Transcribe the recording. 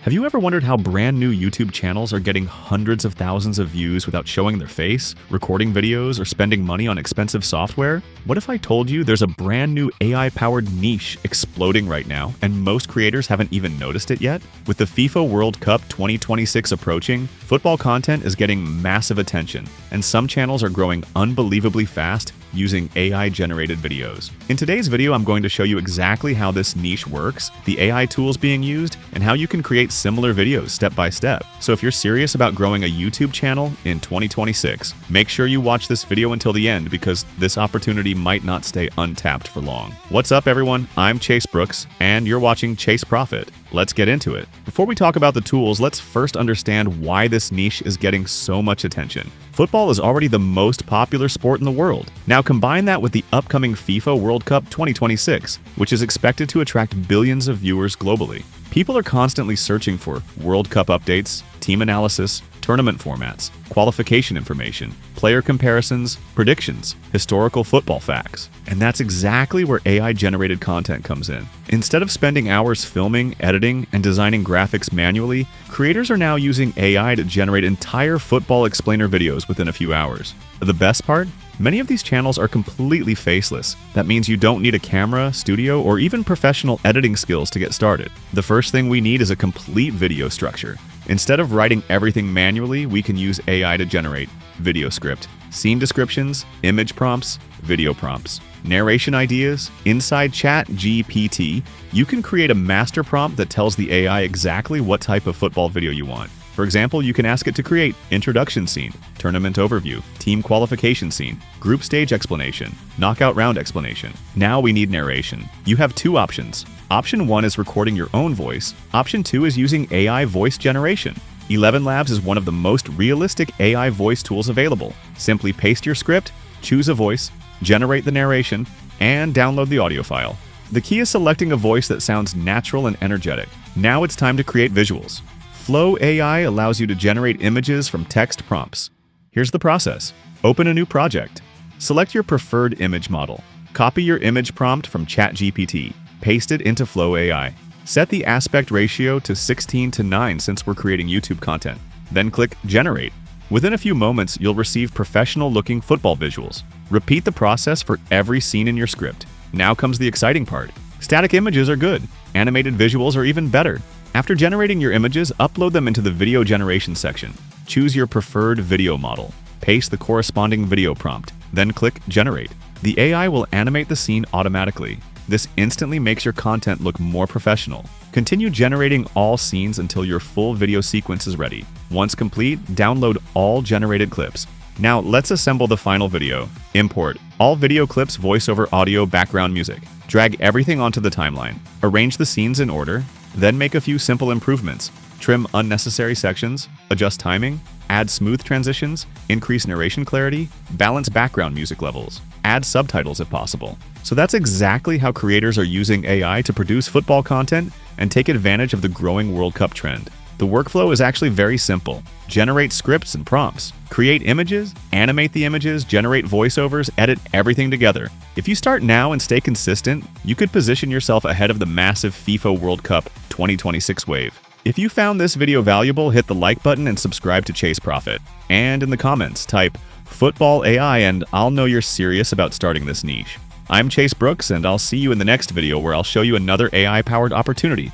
Have you ever wondered how brand new YouTube channels are getting hundreds of thousands of views without showing their face, recording videos, or spending money on expensive software? What if I told you there's a brand new AI-powered niche exploding right now, and most creators haven't even noticed it yet? With the FIFA World Cup 2026 approaching, football content is getting massive attention, and some channels are growing unbelievably fast using AI-generated videos. In today's video, I'm going to show you exactly how this niche works, the AI tools being used, and how you can create similar videos step by step. So if you're serious about growing a YouTube channel in 2026, make sure you watch this video until the end because this opportunity might not stay untapped for long. What's up, everyone? I'm Chase Brooks, and you're watching Chase Profit. Let's get into it. Before we talk about the tools, let's first understand why this niche is getting so much attention. Football is already the most popular sport in the world. Now combine that with the upcoming FIFA World Cup 2026, which is expected to attract billions of viewers globally. People are constantly searching for World Cup updates, team analysis, tournament formats, qualification information, player comparisons, predictions, historical football facts. And that's exactly where AI-generated content comes in. Instead of spending hours filming, editing, and designing graphics manually, creators are now using AI to generate entire football explainer videos within a few hours. The best part? Many of these channels are completely faceless. That means you don't need a camera, studio, or even professional editing skills to get started. The first thing we need is a complete video structure. Instead of writing everything manually, we can use AI to generate video script, scene descriptions, image prompts, video prompts, narration ideas. Inside ChatGPT, you can create a master prompt that tells the AI exactly what type of football video you want. For example, you can ask it to create introduction scene, tournament overview, team qualification scene, group stage explanation, knockout round explanation. Now we need narration. You have two options. Option 1 is recording your own voice. Option 2 is using AI voice generation. 11 Labs is one of the most realistic AI voice tools available. Simply paste your script, choose a voice, generate the narration, and download the audio file. The key is selecting a voice that sounds natural and energetic. Now it's time to create visuals. Flow AI allows you to generate images from text prompts. Here's the process. Open a new project. Select your preferred image model. Copy your image prompt from ChatGPT. Paste it into Flow AI. Set the aspect ratio to 16:9 since we're creating YouTube content. Then click Generate. Within a few moments, you'll receive professional-looking football visuals. Repeat the process for every scene in your script. Now comes the exciting part. Static images are good. Animated visuals are even better. After generating your images, upload them into the video generation section. Choose your preferred video model. Paste the corresponding video prompt. Then click Generate. The AI will animate the scene automatically. This instantly makes your content look more professional. Continue generating all scenes until your full video sequence is ready. Once complete, download all generated clips. Now let's assemble the final video. Import all video clips, voiceover audio, background music. Drag everything onto the timeline. Arrange the scenes in order. Then make a few simple improvements. Trim unnecessary sections, adjust timing, add smooth transitions, increase narration clarity, balance background music levels, add subtitles if possible. So that's exactly how creators are using AI to produce football content and take advantage of the growing World Cup trend. The workflow is actually very simple. Generate scripts and prompts, create images, animate the images, generate voiceovers, edit everything together. If you start now and stay consistent, you could position yourself ahead of the massive FIFA World Cup 2026 wave. If you found this video valuable, hit the like button and subscribe to Chase Profit. And in the comments, type football AI and I'll know you're serious about starting this niche. I'm Chase Brooks, and I'll see you in the next video where I'll show you another AI-powered opportunity.